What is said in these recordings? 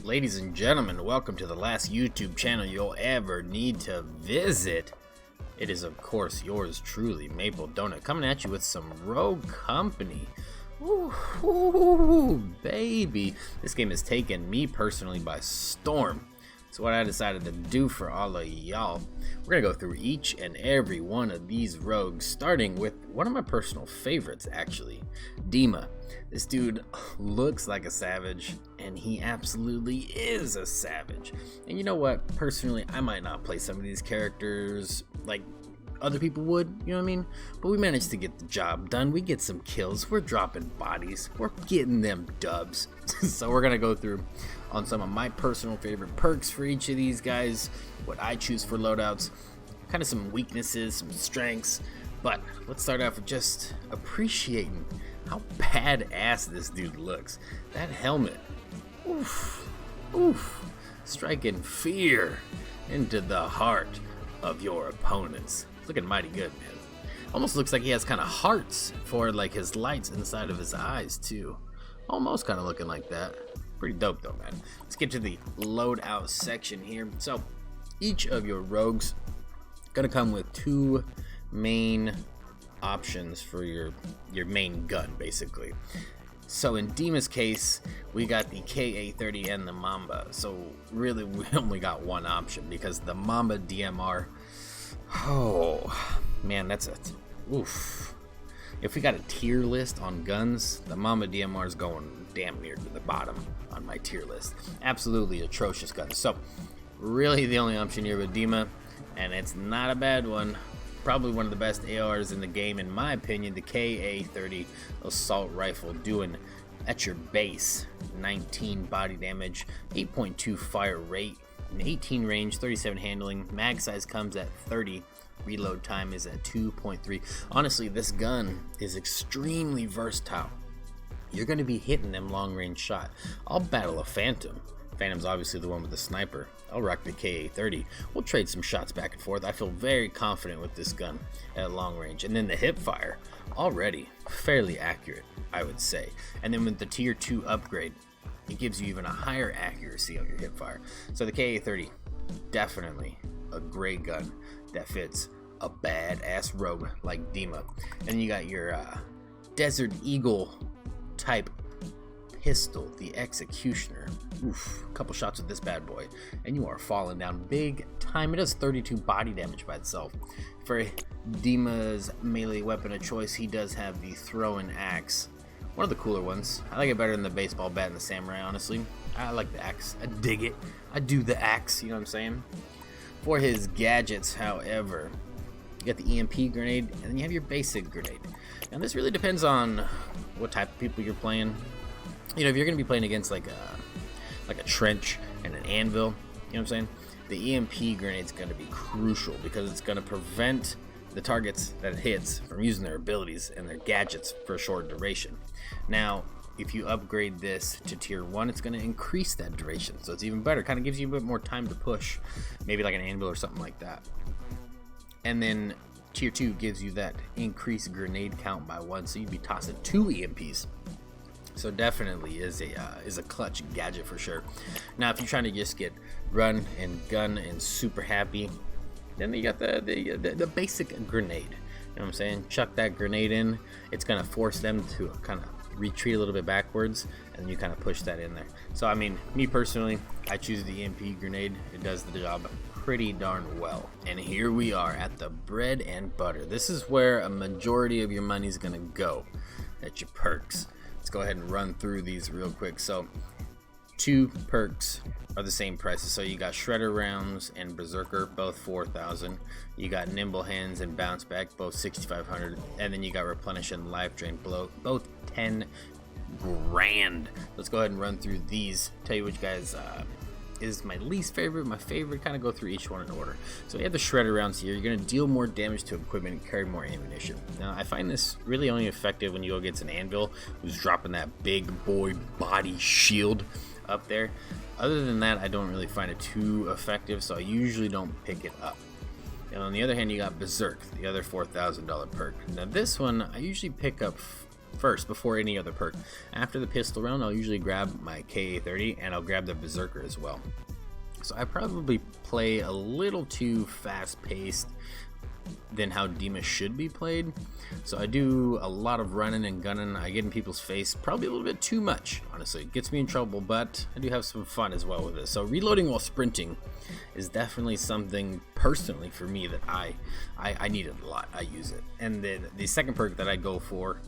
Ladies and gentlemen, welcome to the last YouTube channel you'll ever need to visit. It is, of course, yours truly, Maple Dounut, coming at you with some Rogue Company. Ooh, baby. This game has taken me personally by storm. So what I decided to do for all of y'all, we're going to go through each and every one of these rogues, starting with one of my personal favorites, actually, DIMA. This dude looks like a savage, and he absolutely is a savage. And you know what? Personally, I might not play some of these characters like other people would, you know what I mean? But we managed to get the job done. We get some kills. We're dropping bodies. We're getting them dubs. So we're going to go through on some of my personal favorite perks for each of these guys, what I choose for loadouts, kind of some weaknesses, some strengths. But let's start off with just appreciating how badass this dude looks. That helmet, oof, striking fear into the heart of your opponents. Looking mighty good, man. Almost looks like he has kind of hearts for like his lights inside of his eyes too. Almost kind of looking like that. Pretty dope though, man. Let's get to the loadout section here. So each of your rogues gonna come with two main options for your main gun, basically. So in DIMA's case, we got the KA-30 and the Mamba. So really, we only got one option because the Mamba DMR, oh man, that's a oof. If we got a tier list on guns, the Mamba DMR is going damn near to the bottom on my tier list. Absolutely atrocious gun. So really the only option here with DIMA, and it's not a bad one. Probably one of the best ARs in the game, in my opinion, the KA-30 assault rifle, doing at your base 19 body damage, 8.2 fire rate, an 18 range, 37 handling, mag size comes at 30, reload time is at 2.3. Honestly, this gun is extremely versatile. You're going to be hitting them long range shot. I'll battle a Phantom. Phantom's obviously the one with the sniper. I'll rock the KA-30. We'll trade some shots back and forth. I feel very confident with this gun at long range. And then the hip fire, already fairly accurate, I would say. And then with the tier 2 upgrade, it gives you even a higher accuracy on your hip fire. So the KA-30, definitely a great gun that fits a badass rogue like DIMA. And you got your Desert Eagle type pistol, the Executioner. Oof, a couple shots with this bad boy and you are falling down big time. It does 32 body damage by itself. For DIMA's melee weapon of choice, he does have the throwing axe, one of the cooler ones. I like it better than the baseball bat and the samurai, honestly. I like the axe. I dig it. I do the axe, you know what I'm saying? For his gadgets, however, you got the EMP grenade and then you have your basic grenade. Now this really depends on what type of people you're playing. You know, if you're going to be playing against like a trench and an anvil, you know what I'm saying? The EMP grenade's going to be crucial because it's going to prevent the targets that it hits from using their abilities and their gadgets for a short duration. Now, if you upgrade this to tier 1, it's going to increase that duration, so it's even better. Kind of gives you a bit more time to push, maybe like an anvil or something like that. And then tier 2 gives you that increased grenade count by 1, so you'd be tossing 2 EMPs. So definitely is a clutch gadget for sure. Now if you're trying to just get run and gun and super happy, then you got the basic grenade. You know what I'm saying? Chuck that grenade in, it's gonna force them to kind of retreat a little bit backwards, and you kind of push that in there. So I mean, me personally, I choose the EMP grenade. It does the job pretty darn well. And here we are at the bread and butter. This is where a majority of your money is gonna go. At your perks. Let's go ahead and run through these real quick. So 2 perks are the same prices. So you got Shredder Rounds and Berserker, both 4,000. You got Nimble Hands and Bounce Back, both 6,500. And then you got Replenish and Life Drain, both 10 grand. Let's go ahead and run through these. Tell you which guys is my least favorite, my favorite, kind of go through each one in order. So we have the Shredder Rounds here. You're going to deal more damage to equipment and carry more ammunition. Now I find this really only effective when you go against an anvil who's dropping that big boy body shield up there. Other than that, I don't really find it too effective, so I usually don't pick it up. And on the other hand, you got Berserk, the other $4,000 perk. Now this one I usually pick up first before any other perk. After the pistol round, I'll usually grab my KA-30 and I'll grab the Berserker as well. So I probably play a little too fast-paced than how DIMA should be played. So I do a lot of running and gunning. I get in people's face probably a little bit too much, honestly. It gets me in trouble, but I do have some fun as well with it. So reloading while sprinting is definitely something personally for me that I need it a lot. I use it. And then the second perk that I go for,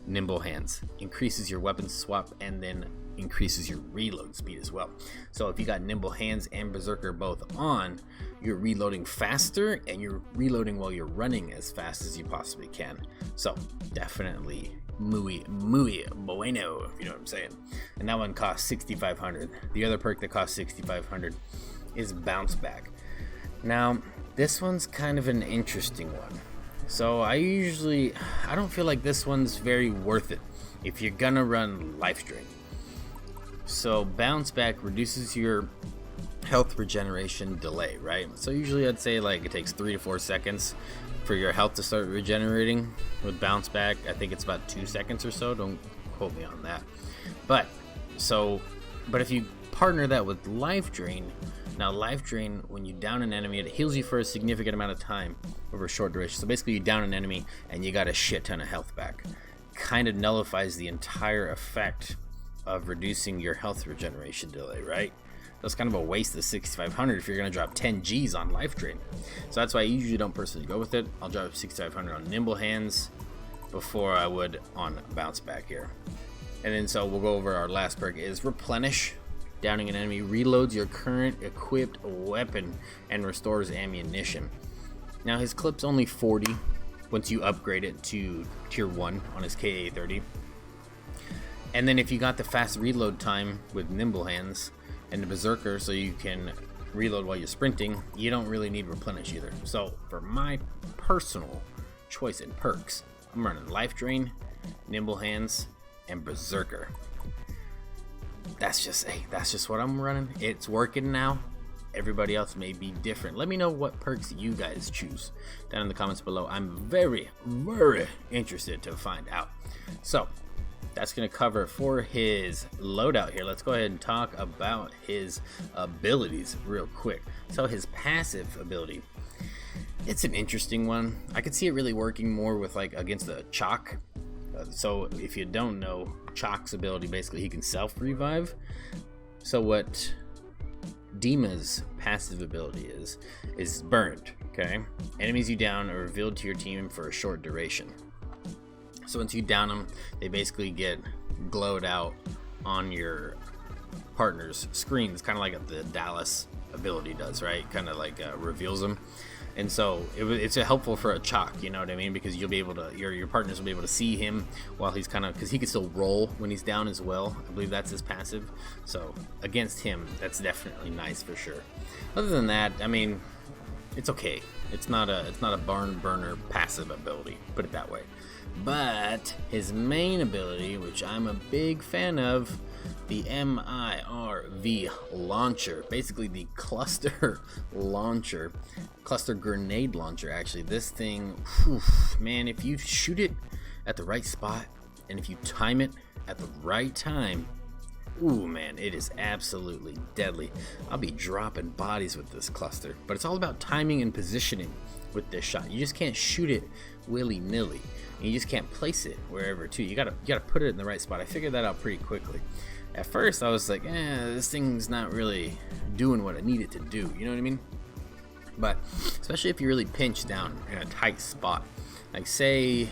Nimble Hands, increases your weapon swap and then increases your reload speed as well. So if you got Nimble Hands and Berserker both on, you're reloading faster and you're reloading while you're running as fast as you possibly can. So definitely muy bueno, if you know what I'm saying. And that one costs 6,500. The other perk that costs 6,500 is Bounce Back. Now this one's kind of an interesting one. So I don't feel like this one's very worth it if you're gonna run Life Drain. So Bounce Back reduces your health regeneration delay, right? So usually I'd say like it takes 3 to 4 seconds for your health to start regenerating. With Bounce Back, I think it's about 2 seconds or so. Don't quote me on that. But if you partner that with Life Drain, now Life Drain, when you down an enemy, it heals you for a significant amount of time over a short duration. So basically you down an enemy and you got a shit ton of health back. Kind of nullifies the entire effect of reducing your health regeneration delay, right? That's kind of a waste of 6,500 if you're going to drop 10 G's on Life Drain. So that's why I usually don't personally go with it. I'll drop 6,500 on Nimble Hands before I would on Bounce Back here. And then so we'll go over our last perk is Replenish. Downing an enemy reloads your current equipped weapon and restores ammunition. Now his clip's only 40 once you upgrade it to tier 1 on his KA-30. And then if you got the fast reload time with Nimble Hands and the Berserker so you can reload while you're sprinting, you don't really need Replenish either. So for my personal choice in perks, I'm running Life Drain, Nimble Hands, and Berserker. That's just what I'm running. It's working now. Everybody else may be different. Let me know what perks you guys choose down in the comments below. I'm very, very interested to find out. So that's going to cover for his loadout here. Let's go ahead and talk about his abilities real quick. So his passive ability, it's an interesting one. I could see it really working more with like against the Chalk. So if you don't know, Chalk's ability, basically he can self-revive. So what DIMA's passive ability is burned, okay? Enemies you down are revealed to your team for a short duration. So once you down them, they basically get glowed out on your partner's screens, kind of like the Dallas ability does, right? Kind of like reveals them. And so it's helpful for a Chalk, you know what I mean? Because you'll be able to, your partners will be able to see him while he's kind of, because he can still roll when he's down as well. I believe that's his passive. So against him, that's definitely nice for sure. Other than that, I mean, it's okay. It's not a barn burner passive ability, put it that way. But his main ability, which I'm a big fan of, the MIRV launcher, basically the cluster launcher, cluster grenade launcher. Actually, this thing, whew, man, if you shoot it at the right spot and if you time it at the right time, ooh man, it is absolutely deadly. I'll be dropping bodies with this cluster, but it's all about timing and positioning with this shot. You just can't shoot it willy-nilly. You just can't place it wherever too. You gotta put it in the right spot. I figured that out pretty quickly. At first I was like, this thing's not really doing what I need it to do, you know what I mean? But especially if you really pinch down in a tight spot, like say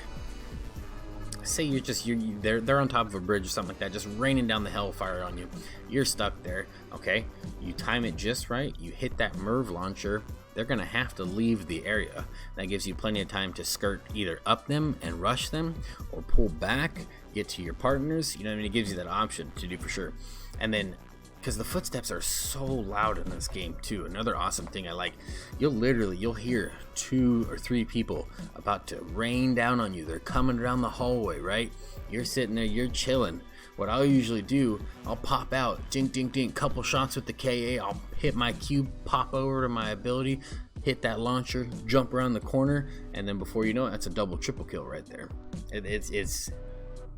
they're on top of a bridge or something like that, just raining down the hellfire on you. You're stuck there, okay? You time it just right, you hit that MIRV launcher, they're gonna have to leave the area. That gives you plenty of time to skirt either up them and rush them, or pull back, get to your partners, you know what I mean? It gives you that option to do for sure. And then, because the footsteps are so loud in this game too, another awesome thing I like, you'll hear 2 or 3 people about to rain down on you. They're coming down the hallway, right? You're sitting there, you're chilling. What I'll usually do, I'll pop out, dink dink dink, couple shots with the KA, I'll hit my cube, pop over to my ability, hit that launcher, jump around the corner, and then before you know it, that's a double triple kill right there. It's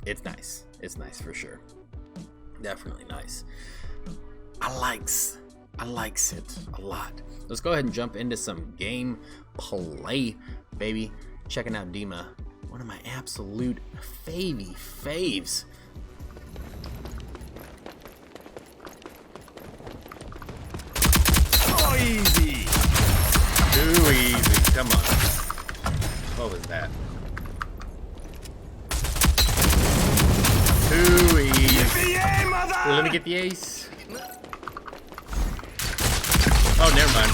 it's nice. It's nice for sure. Definitely nice. I likes it a lot. Let's go ahead and jump into some game play, baby. Checking out DIMA, one of my absolute faves. Oh, easy. Too easy. Come on. What was that? Too easy. Well, let me get the ace. Oh, never mind.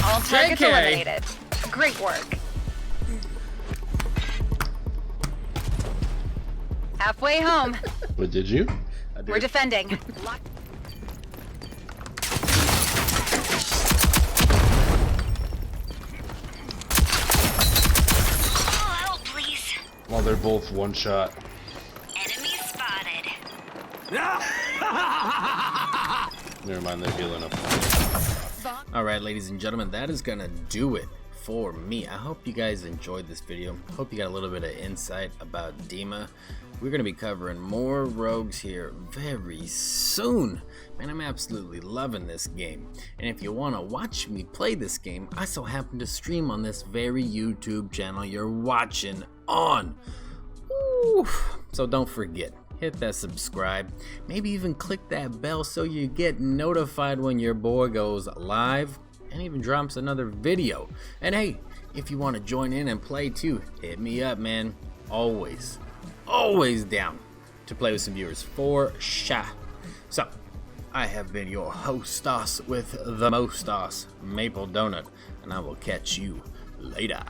All targets eliminated. Great work. Halfway home. What did you? We're defending. All out, please. Well, they're both one shot. Enemy spotted. Never mind, they're healing up. Alright, ladies and gentlemen, that is gonna do it for me. I hope you guys enjoyed this video. Hope you got a little bit of insight about DIMA. We're gonna be covering more rogues here very soon. Man, I'm absolutely loving this game. And if you wanna watch me play this game, I so happen to stream on this very YouTube channel you're watching on. Ooh. So don't forget, hit that subscribe, maybe even click that bell so you get notified when your boy goes live and even drops another video. And hey, if you want to join in and play too, hit me up, man. Always down to play with some viewers for sure. So I have been your hostess with the mostess, Maple Dounut, and I will catch you later.